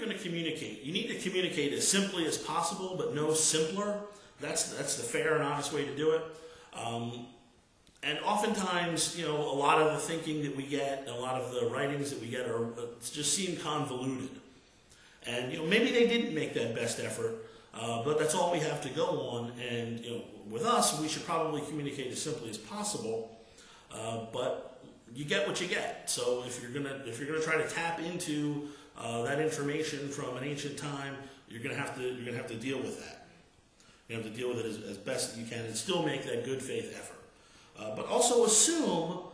going to communicate, you need to communicate as simply as possible, but no simpler. That's the fair and honest way to do it. And oftentimes, a lot of the thinking that we get, a lot of the writings that we get just seem convoluted. And maybe they didn't make that best effort, but that's all we have to go on. And with us, we should probably communicate as simply as possible. But you get what you get. So if you're gonna try to tap into that information from an ancient time, you're gonna have to deal with that. You have to deal with it as best you can and still make that good faith effort. But also assume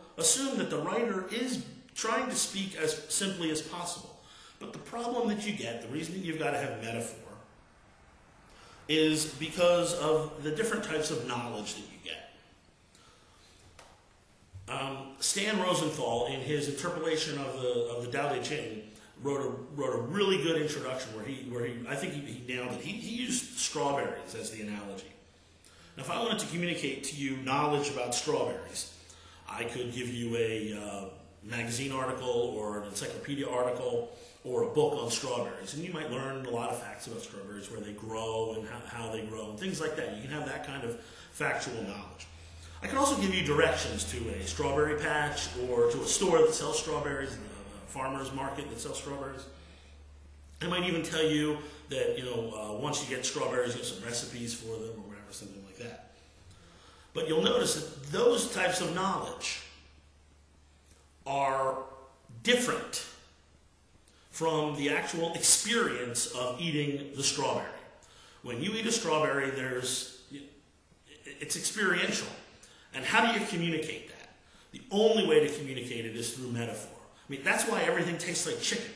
that the writer is trying to speak as simply as possible. But the problem that you get, the reason that you've got to have metaphor, is because of the different types of knowledge that you get. Stan Rosenthal, in his interpolation of the Tao Te Ching, wrote a really good introduction where he I think he nailed it. He used strawberries as the analogy. Now, if I wanted to communicate to you knowledge about strawberries, I could give you a magazine article or an encyclopedia article or a book on strawberries, and you might learn a lot of facts about strawberries, where they grow and how they grow and things like that. You can have that kind of factual knowledge. I can also give you directions to a strawberry patch or to a store that sells strawberries, a farmer's market that sells strawberries. I might even tell you that once you get strawberries, you have some recipes for them or whatever, something like that. But you'll notice that those types of knowledge are different from the actual experience of eating the strawberry. When you eat a strawberry, it's experiential. And how do you communicate that? The only way to communicate it is through metaphor. I mean, that's why everything tastes like chicken.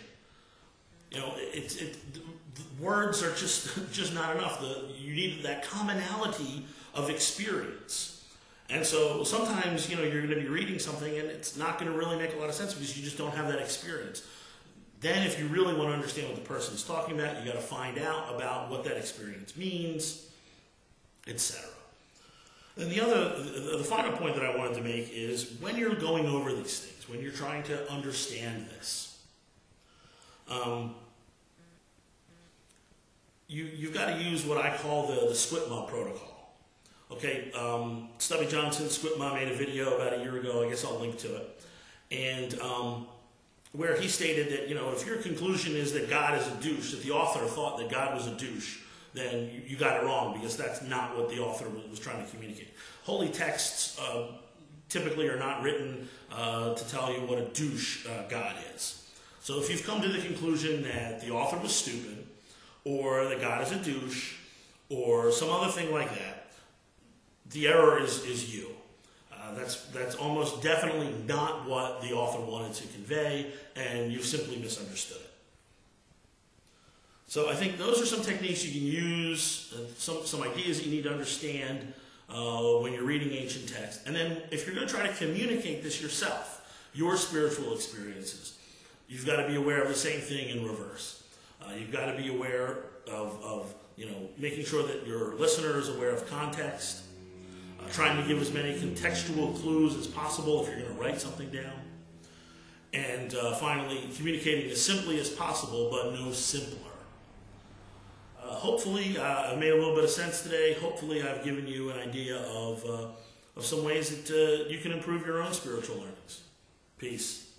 Words are just not enough. You need that commonality of experience. And so sometimes, you're going to be reading something and it's not going to really make a lot of sense because you just don't have that experience. Then if you really want to understand what the person is talking about, you got to find out about what that experience means, etc. And the final point that I wanted to make is when you're going over these things, when you're trying to understand this, you've got to use what I call the Squitmaa Protocol. Okay, Stubby Johnson, Squitmaa, made a video about a year ago. I guess I'll link to it. And where he stated that, if your conclusion is that God is a douche, that the author thought that God was a douche, then you got it wrong, because that's not what the author was trying to communicate. Holy texts typically are not written to tell you what a douche God is. So if you've come to the conclusion that the author was stupid, or that God is a douche, or some other thing like that, the error is you. That's almost definitely not what the author wanted to convey, and you've simply misunderstood it. So I think those are some techniques you can use, some ideas that you need to understand when you're reading ancient text. And then if you're going to try to communicate this yourself, your spiritual experiences, you've got to be aware of the same thing in reverse. You've got to be aware of making sure that your listener is aware of context, trying to give as many contextual clues as possible if you're going to write something down, and finally, communicating as simply as possible, but no simpler. Hopefully, I've made a little bit of sense today. Hopefully, I've given you an idea of some ways that you can improve your own spiritual learnings. Peace.